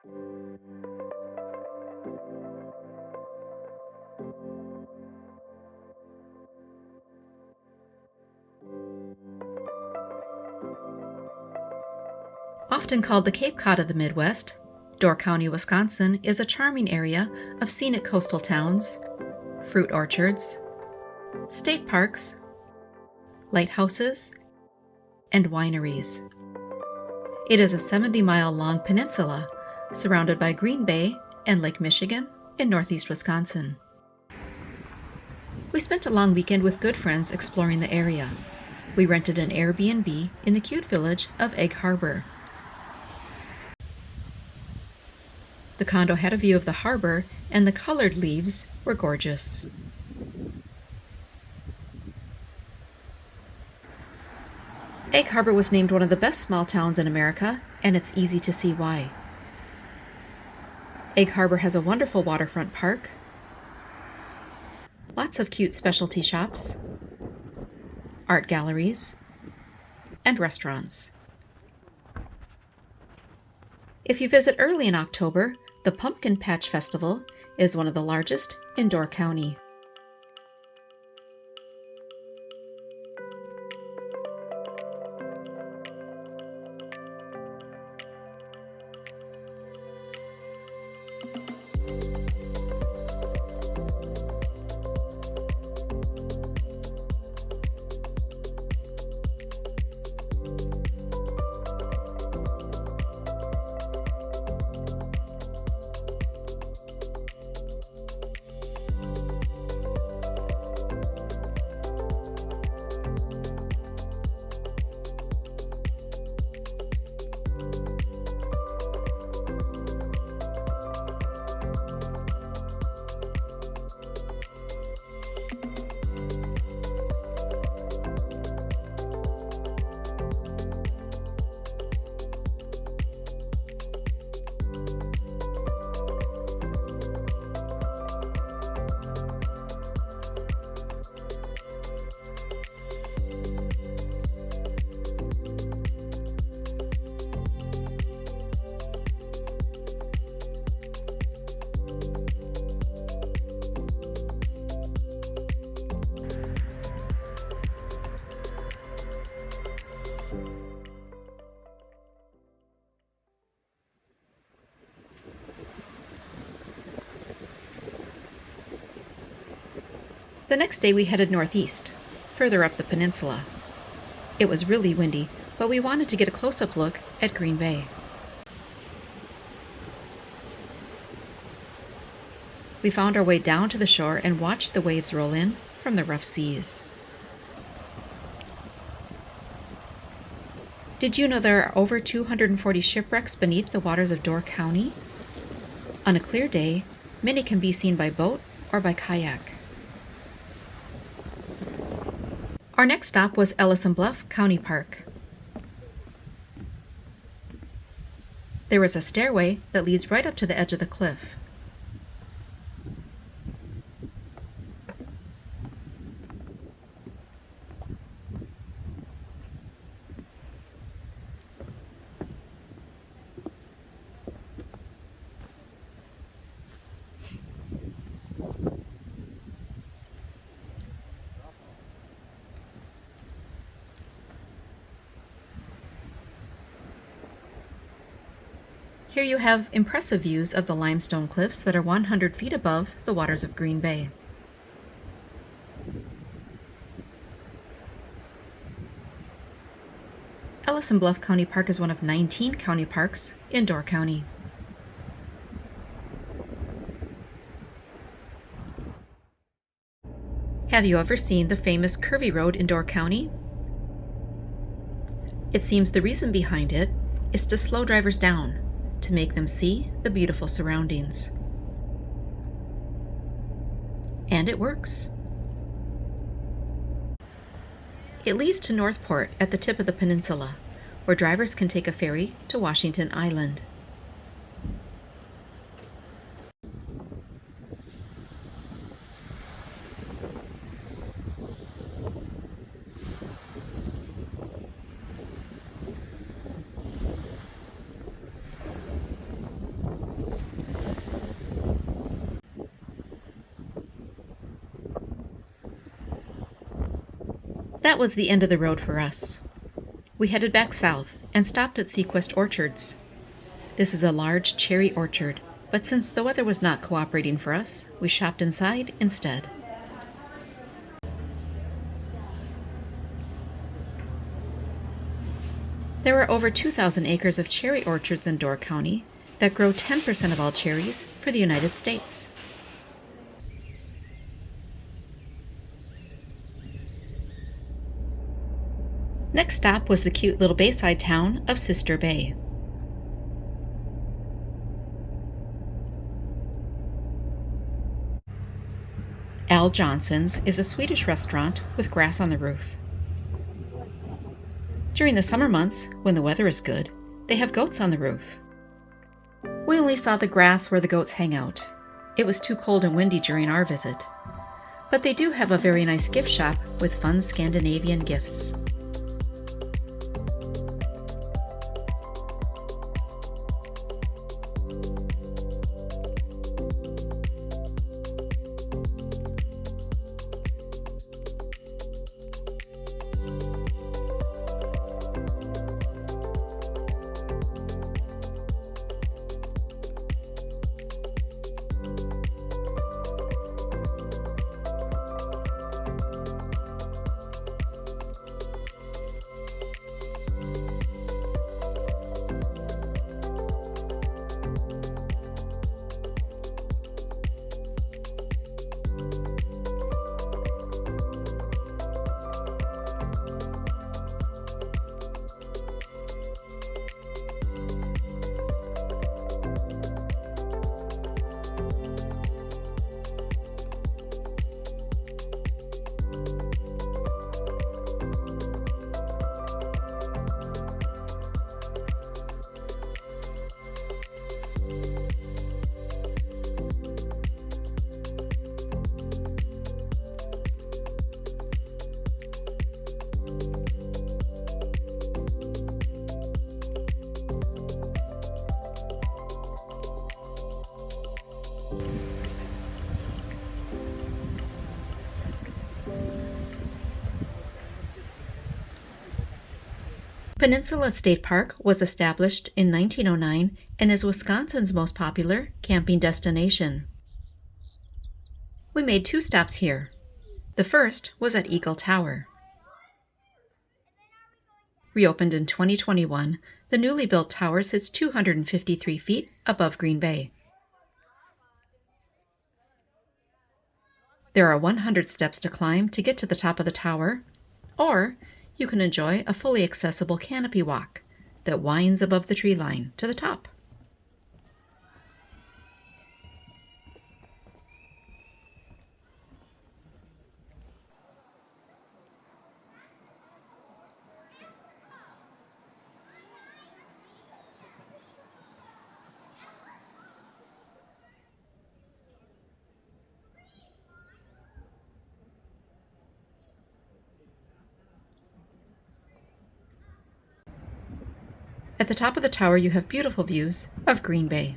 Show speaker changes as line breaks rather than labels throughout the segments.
Often called the Cape Cod of the Midwest, Door County, Wisconsin is a charming area of scenic coastal towns, fruit orchards, state parks, lighthouses, and wineries. It is a 70-mile-long peninsula surrounded by Green Bay and Lake Michigan in northeast Wisconsin. We spent a long weekend with good friends exploring the area. We rented an Airbnb in the cute village of Egg Harbor. The condo had a view of the harbor, and the colored leaves were gorgeous. Egg Harbor was named one of the best small towns in America, and it's easy to see why. Egg Harbor has a wonderful waterfront park, lots of cute specialty shops, art galleries, and restaurants. If you visit early in October, the Pumpkin Patch Festival is one of the largest in Door County. The next day we headed northeast, further up the peninsula. It was really windy, but we wanted to get a close-up look at Green Bay. We found our way down to the shore and watched the waves roll in from the rough seas. Did you know there are over 240 shipwrecks beneath the waters of Door County? On a clear day, many can be seen by boat or by kayak. Our next stop was Ellison Bluff County Park. There is a stairway that leads right up to the edge of the cliff. Here you have impressive views of the limestone cliffs that are 100 feet above the waters of Green Bay. Ellison Bluff County Park is one of 19 county parks in Door County. Have you ever seen the famous curvy road in Door County? It seems the reason behind it is to slow drivers down, to make them see the beautiful surroundings. And it works. It leads to Northport at the tip of the peninsula, where drivers can take a ferry to Washington Island. That was the end of the road for us. We headed back south and stopped at Seaquist Orchards. This is a large cherry orchard, but since the weather was not cooperating for us, we shopped inside instead. There are over 2,000 acres of cherry orchards in Door County that grow 10% of all cherries for the United States. Next stop was the cute little bayside town of Sister Bay. Al Johnson's is a Swedish restaurant with grass on the roof. During the summer months, when the weather is good, they have goats on the roof. We only saw the grass where the goats hang out. It was too cold and windy during our visit. But they do have a very nice gift shop with fun Scandinavian gifts. Peninsula State Park was established in 1909 and is Wisconsin's most popular camping destination. We made 2 stops here. The first was at Eagle Tower. Reopened in 2021, the newly built tower sits 253 feet above Green Bay. There are 100 steps to climb to get to the top of the tower, or you can enjoy a fully accessible canopy walk that winds above the tree line to the top. At the top of the tower, you have beautiful views of Green Bay.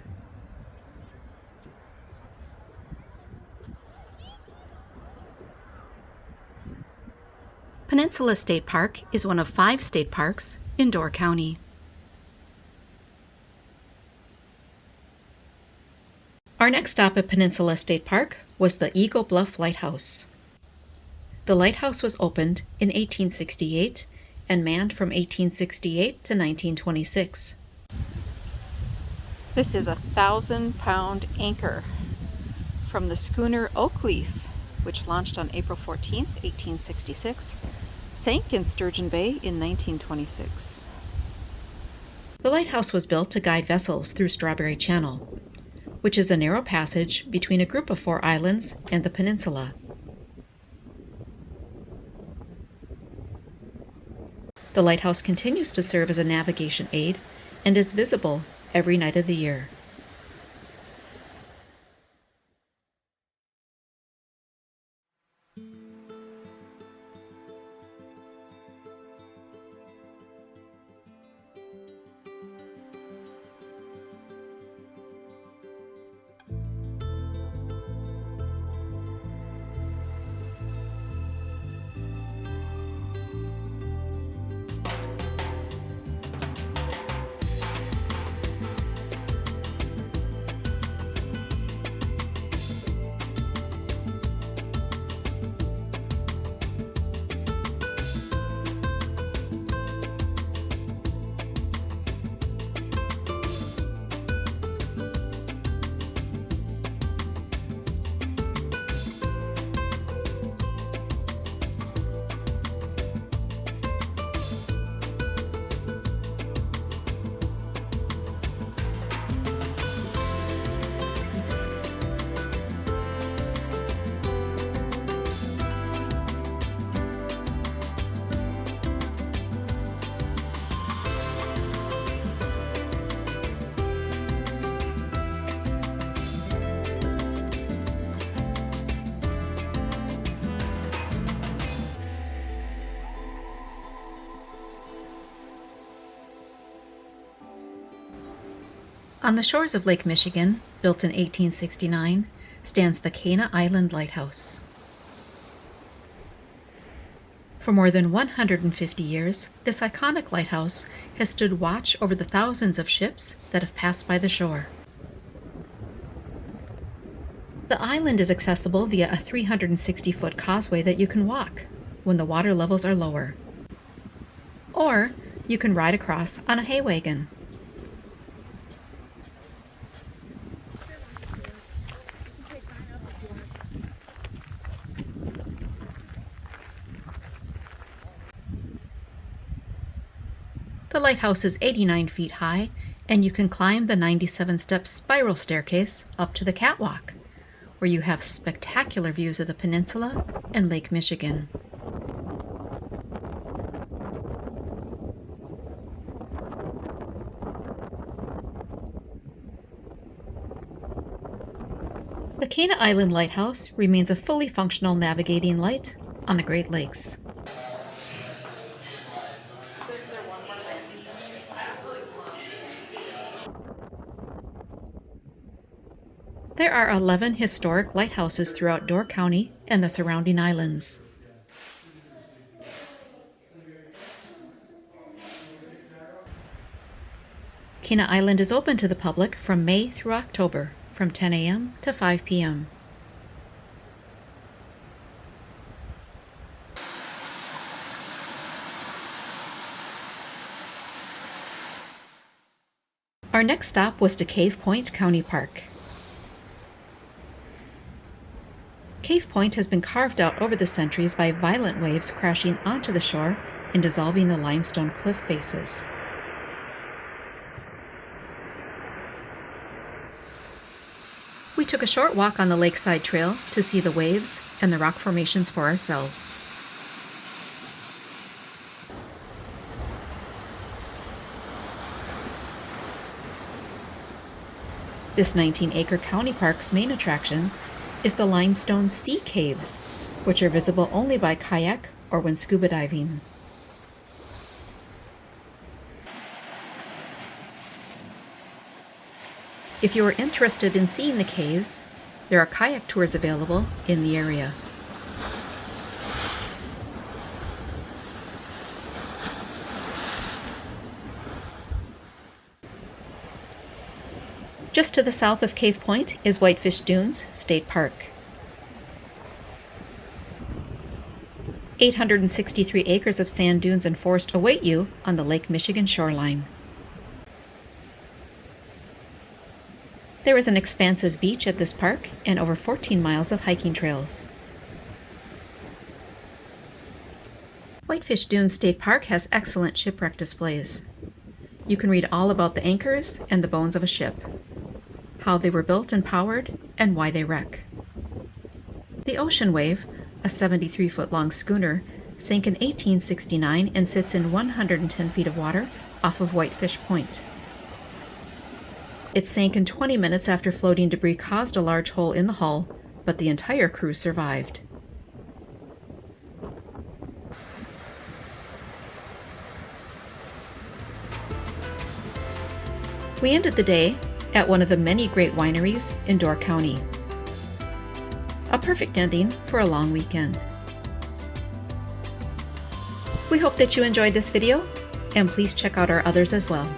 Peninsula State Park is one of 5 state parks in Door County. Our next stop at Peninsula State Park was the Eagle Bluff Lighthouse. The lighthouse was opened in 1868 and manned from 1868 to 1926. This is a 1,000-pound anchor from the schooner Oakleaf, which launched on April 14, 1866, sank in Sturgeon Bay in 1926. The lighthouse was built to guide vessels through Strawberry Channel, which is a narrow passage between a group of 4 islands and the peninsula. The lighthouse continues to serve as a navigation aid and is visible every night of the year. On the shores of Lake Michigan, built in 1869, stands the Cana Island Lighthouse. For more than 150 years, this iconic lighthouse has stood watch over the thousands of ships that have passed by the shore. The island is accessible via a 360-foot causeway that you can walk when the water levels are lower. Or you can ride across on a hay wagon. The lighthouse is 89 feet high, and you can climb the 97-step spiral staircase up to the catwalk, where you have spectacular views of the peninsula and Lake Michigan. The Cana Island Lighthouse remains a fully functional navigating light on the Great Lakes. There are 11 historic lighthouses throughout Door County and the surrounding islands. Cana Island is open to the public from May through October, from 10 a.m. to 5 p.m. Our next stop was to Cave Point County Park. Cave Point has been carved out over the centuries by violent waves crashing onto the shore and dissolving the limestone cliff faces. We took a short walk on the lakeside trail to see the waves and the rock formations for ourselves. This 19-acre county park's main attraction is the limestone sea caves, which are visible only by kayak or when scuba diving. If you are interested in seeing the caves, there are kayak tours available in the area. Just to the south of Cave Point is Whitefish Dunes State Park. 863 acres of sand dunes and forest await you on the Lake Michigan shoreline. There is an expansive beach at this park and over 14 miles of hiking trails. Whitefish Dunes State Park has excellent shipwreck displays. You can read all about the anchors and the bones of a ship, how they were built and powered, and why they wreck. The Ocean Wave, a 73-foot-long schooner, sank in 1869 and sits in 110 feet of water off of Whitefish Point. It sank in 20 minutes after floating debris caused a large hole in the hull, but the entire crew survived. We ended the day at one of the many great wineries in Door County. A perfect ending for a long weekend. We hope that you enjoyed this video, and please check out our others as well.